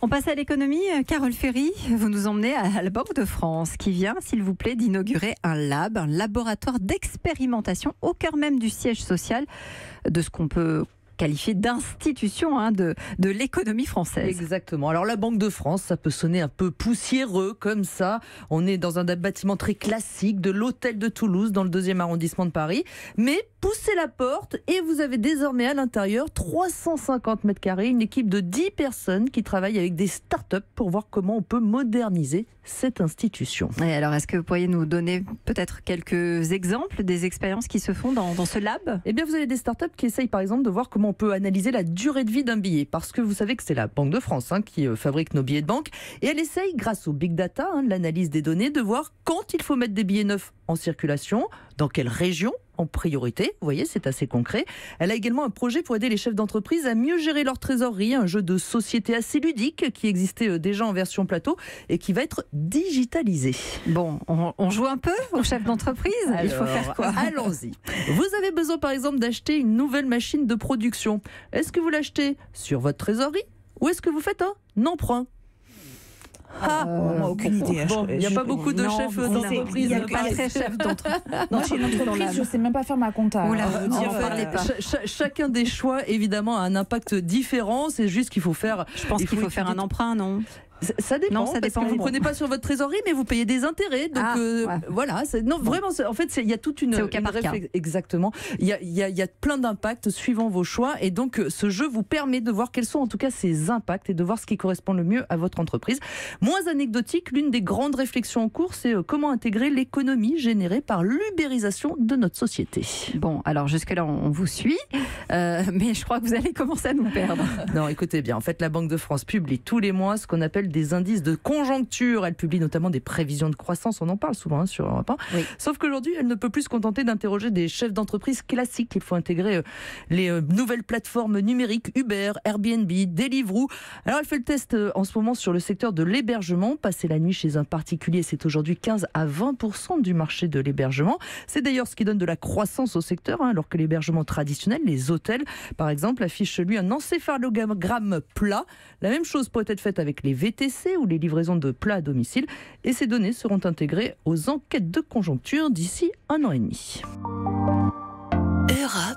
On passe à l'économie. Carole Ferry, vous nous emmenez à la Banque de France qui vient, s'il vous plaît, d'inaugurer un laboratoire d'expérimentation au cœur même du siège social de ce qu'on peut qualifié d'institution de l'économie française. Exactement. Alors la Banque de France, ça peut sonner un peu poussiéreux comme ça. On est dans un bâtiment très classique de l'hôtel de Toulouse dans le 2e arrondissement de Paris. Mais poussez la porte et vous avez désormais à l'intérieur 350 mètres carrés, une équipe de 10 personnes qui travaillent avec des startups pour voir comment on peut moderniser cette institution. Et alors, est-ce que vous pourriez nous donner peut-être quelques exemples des expériences qui se font dans ce lab ? Eh bien, vous avez des startups qui essayent par exemple de voir comment on peut analyser la durée de vie d'un billet. Parce que vous savez que c'est la Banque de France qui fabrique nos billets de banque. Et elle essaye, grâce au big data, l'analyse des données, de voir quand il faut mettre des billets neufs en circulation, dans quelle région en priorité. Vous voyez, c'est assez concret. Elle a également un projet pour aider les chefs d'entreprise à mieux gérer leur trésorerie, un jeu de société assez ludique qui existait déjà en version plateau et qui va être digitalisé. Bon, on joue un peu aux chefs d'entreprise. Il faut faire quoi ? Allons-y. Vous avez besoin par exemple d'acheter une nouvelle machine de production. Est-ce que vous l'achetez sur votre trésorerie ou est-ce que vous faites un emprunt ? Aucune idée. Il n'y a pas beaucoup de chefs d'entreprise. Il n'y a pas très chef d'entreprise. Non, chez une entreprise, je ne sais même pas faire ma compta. Chacun des choix, évidemment, a un impact différent. C'est juste qu'il faut faire... Je pense qu'il faut faire un emprunt, non ? Ça dépend, ça dépend. Parce que vous ne prenez pas sur votre trésorerie, mais vous payez des intérêts. Donc voilà. Non, vraiment, en fait, il y a toute une... C'est au cas par cas. Exactement. Il y a plein d'impacts suivant vos choix. Et donc, ce jeu vous permet de voir quels sont en tout cas ces impacts et de voir ce qui correspond le mieux à votre entreprise. Moins anecdotique, l'une des grandes réflexions en cours, c'est comment intégrer l'économie générée par l'ubérisation de notre société. Bon, alors jusque-là, on vous suit. Mais je crois que vous allez commencer à nous perdre. Non, écoutez bien. En fait, la Banque de France publie tous les mois ce qu'on appelle des indices de conjoncture. Elle publie notamment des prévisions de croissance. On en parle souvent sur Europe 1. Oui. Sauf qu'aujourd'hui, elle ne peut plus se contenter d'interroger des chefs d'entreprise classiques. Il faut intégrer les nouvelles plateformes numériques Uber, Airbnb, Deliveroo. Alors, elle fait le test en ce moment sur le secteur de l'hébergement. Passer la nuit chez un particulier, c'est aujourd'hui 15 à 20% du marché de l'hébergement. C'est d'ailleurs ce qui donne de la croissance au secteur, alors que l'hébergement traditionnel, les hôtels, par exemple, affiche lui un encéphalogramme plat. La même chose pourrait être faite avec les VTC ou les livraisons de plats à domicile. Et ces données seront intégrées aux enquêtes de conjoncture d'ici 1 an et demi. Europe.